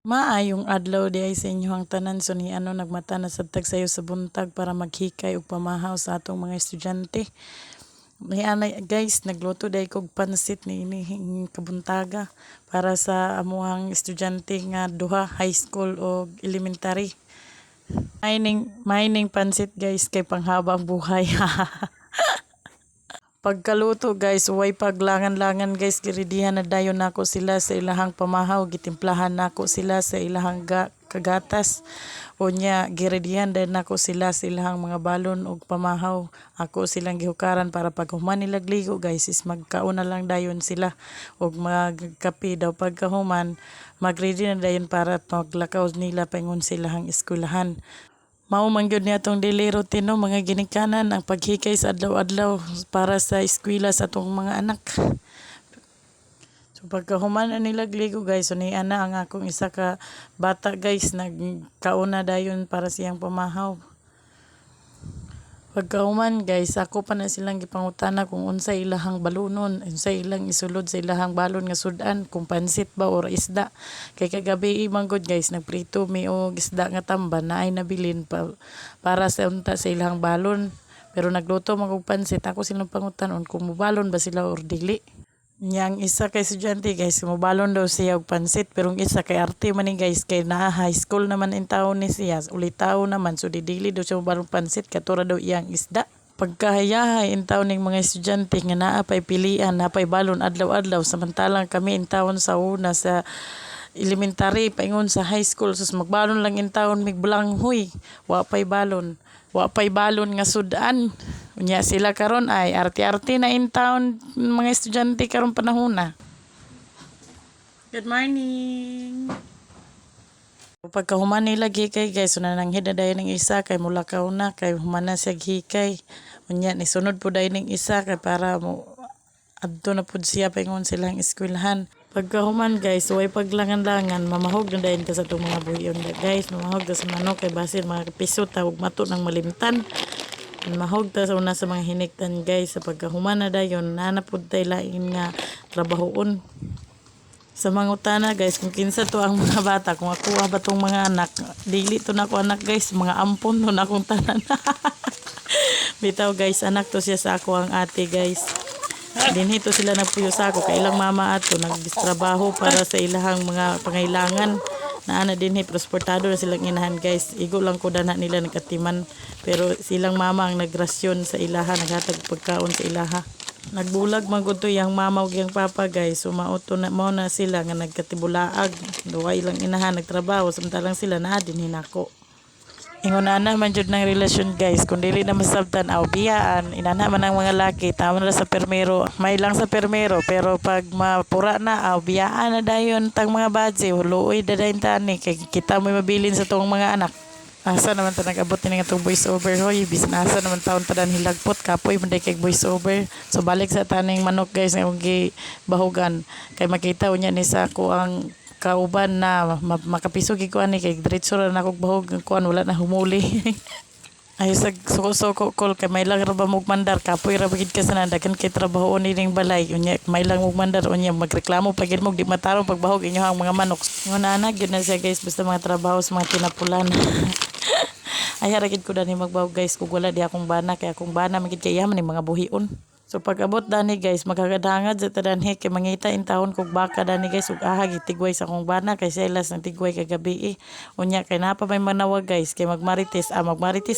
Maayong adlaw di ay sa inyong tanan so ni ano nagmata na sabtag sayo sa buntag para maghikay og pamahaw sa atong mga estudyante. May anay guys nagluto day kog pansit ni inihing kabuntaga para sa amuhang estudyante nga duha high school o elementary. Mining pansit guys kay panghabang buhay. Pagkaluto guys, way paglangan-langan guys, giridihan na dayon nako sila sa ilahang pamahaw, gitimplahan nako sila sa ilahang kagatas. Unya, giridihan din nako sila sa ilahang mga balon ug pamahaw. Ako silang gihukaran para pag human nila ligo guys, is magkauna lang dayon sila ug magkape daw pagkahuman, magready na dayon para maglakaw nila paingon silahang eskwelahan. Mao man gyud ni atong daily routine no, mga ginikanan ang paghikay sa adlaw-adlaw para sa eskwela sa atong mga anak. So pagkahuman na nila ligo guys, so ni ana ang akong isa ka bata guys nagkauna dayon para siyang pamahaw. Pagkahuman guys, ako pa na silang gipangutana kung unsa ilahang balunon, unsa ilang isulod sa ilahang balon nga sudan, kung pansit ba or isda. Kay kagabi manggod guys, nagprito mi og isda nga tamban na ay nabilin para sa unta sa ilahang balon. Pero nagluto man og pansit, ako silang pangutanon kung mubalon ba sila or dili. Yang isa kay estudyante guys, mubalon daw siya og pansit, pero ang isa kay arte man ni guys, kay na high school naman in taon ni siya, uli taon naman, so didili daw siya mubalon pansit, katura daw iyang isda. Pagkahayahay in taon ng mga estudyante nga naa pay pilian, napay balon adlaw-adlaw, samantalang kami in taon sa una sa elementary, paingon sa high school, sus magbalon lang in taon migbulanghoy, wa pay balon nga sudan. Unya sila karon ay arte-arte na in town mga estudyante karon panahona. Good morning. Pagkahuman nila gikay guys, so nananghid na dayon ng isa kay mulakaw na kay human na siya gikay. Unya ni sunod po dayon ng isa kay para mo adto na pud siya paingon silang eskwelahan. Pagkahuman guys, way paglangan-langan, mamahog na dayon ka sa itong mga buhiyon guys, mamahog na sa manok kay basin mga piso tawag mato ng malimtan. Mahog ta sa una sa mga hiniktan guys, sa pagkahuman na dayon nanapod tay lain nga trabahoon. Sa mga utana guys, kung kinsa to ang mga bata, kung ako ba tong mga anak, dili to na ako anak guys, mga ampon to na akong tanan. Bitaw guys, anak to siya sa ako ang ate guys. Dinhito sila nagpuyo sa ako, kailang mama ato nagdistrabaho para sa ilahang mga pangailangan. Naana din transportado na silang inahan guys. Igo lang ko dana nila nagkatiman, pero silang mama ang nagrasyon sa ilaha, naghatag pagkaon sa ilaha. Nagbulag magud to yang mama ug yang papa guys, so mauto na mo na sila nga nagkatibulaag, duwa ilang inahan nagtrabaho samantalang sila naa din hinako. Ingon na man jud ng relasyon guys, kung dili na masabtan aw biyaan, inana man ang mga laki, tama na sa permero, may lang sa permero, pero pag mapura na aw biyaan na dayon tang mga badge, huloy da dayon tani kay kita mo mabilin sa tong mga anak. Asa naman ta nag-abot ni nga tong voice over hoy, bisan asa naman taon tadan hilagpot kapoy man kay voice over. So balik sa taning manok guys nga bahugan kay makita unya ni sa ko ang kauban na makapiso gi ko ani kay diretso ra na kog bahog kuan wala na humuli. Ay sa suko kol kay may lang ra ba mog mandar kapoy ra bagid ka sa dagan kay trabaho ni ning balay unya may lang mog mandar unya magreklamo pagid mog di matarong pagbahog inyo ang mga manok. Nguna na gyud na siya guys, basta mga trabaho sa mga tinapulan. Ay haragid ko dani magbahog guys kung wala di akong bana, kay akong bana magid kay yaman ning mga buhion. So pag abot dani guys, magkagadangad sa tadanhe kay mangita in taon kog baka dani guys ug aha gitigway sa akong bana kay selas ng tigway kagabi. Unya kay napa may manawag guys kay magmarites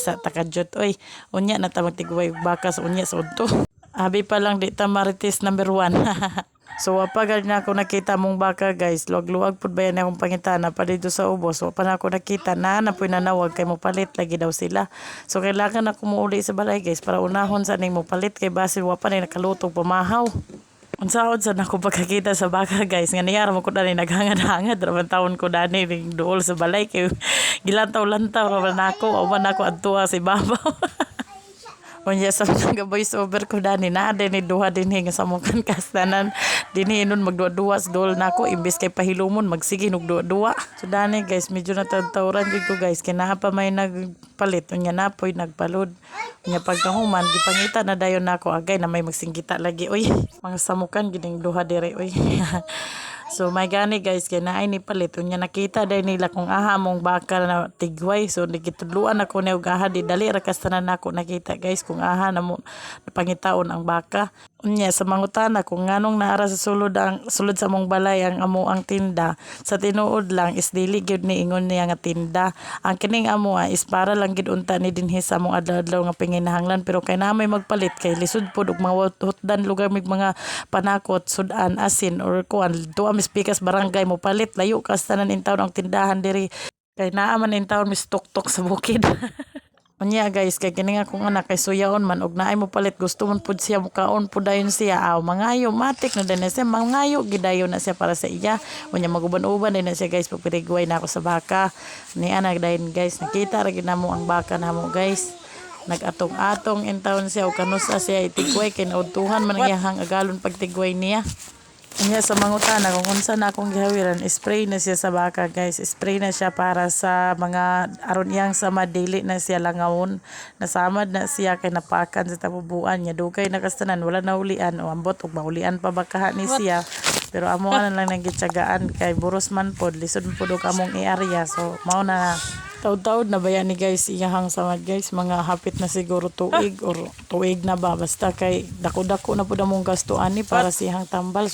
sa takadyot oy. Unya na ta magtigway og baka sa unya sa udto. Abi pa lang di ta marites number 1. So wapagad na ako nakita mong baka guys, luwag-luwag pud ba yan akong pangitana pa dito sa ubos. So pa na ako nakita na po'y nanawag kay mo palit lagi daw sila. So kailangan ako muuli sa balay guys para unahon sa ning mo palit kay basin wa pa ni nakalutog pamahaw. Unsaon sa nako pagkakita sa baka guys, nga niyara mo ko dani naghangad-hangad raman taon ko dani ning duol sa balay kay gilantaw-lantaw raman nako o man ako adtuwa si babaw. Unya sa mga voice over ko dani na din ni duha din nga sa mukan kastanan dinhi nun magduwa-duwa sa dol nako imbes kay pahilumon magsige og duwa-duwa. So dani guys, medyo natawran gid ko guys kay naa pa may nagpalit unya napoy nagpalod. Unya pagkahuman gipangita na dayon nako agay na may magsinggita lagi oy. Mga samukan gining duha dire oy. So may gani guys kay naay ni palit unya nakita day nila kung aha mong baka na tigway so nagitudluan ako ni og aha di dali ra kas tanan nako nakita guys kung aha na mo pangitaon ang baka. Unya sa mangutana kung nganong naara sa sulod sa mong balay ang amo ang tinda sa tinuod lang is dili gyud ni ingon niya nga tinda. Ang kining amo is para lang gid unta ni dinhi sa mong adlaw nga pinginahanglan pero kay na may magpalit kay lisod pod og mga hutdan lugar mig mga panakot sudan asin or kuan tuwa mispikas barangay mo palit layo kas tanan in town ang tindahan diri kay naa man in town mis tok sa bukid. Unya guys kay kini nga kung anak kay suyaon man og naay mo palit gusto man pud siya mukaon pud dayon siya mangayo matik na din siya mangayo gidayon na siya para sa iya. Unya maguban-uban din na siya guys pagpirigway na ako sa baka ni anak dayon guys nakita ra gid namo ang baka namo guys. Nag-atong-atong in town siya o kanusa siya itigway kay naudtuhan man ang iyahang agalon pagtigway niya. Unya sa mangutana kung unsa na akong gihawiran spray na siya sa baka guys, spray na siya para sa mga aron iyang sama dili na siya langawon, nasamad na siya kay napakan sa tabubuan niya dugay na kastanan wala na ulian o ambot og maulian pa bakaha ni siya pero amo na lang nagitsagaan kay buros man pod lisod pod og among i-area so mao na taud-taud na bayan ni guys iyahang samad guys mga hapit na siguro tuig or tuig na ba basta kay dako-dako na pud among gasto ani para sa iyang tambal.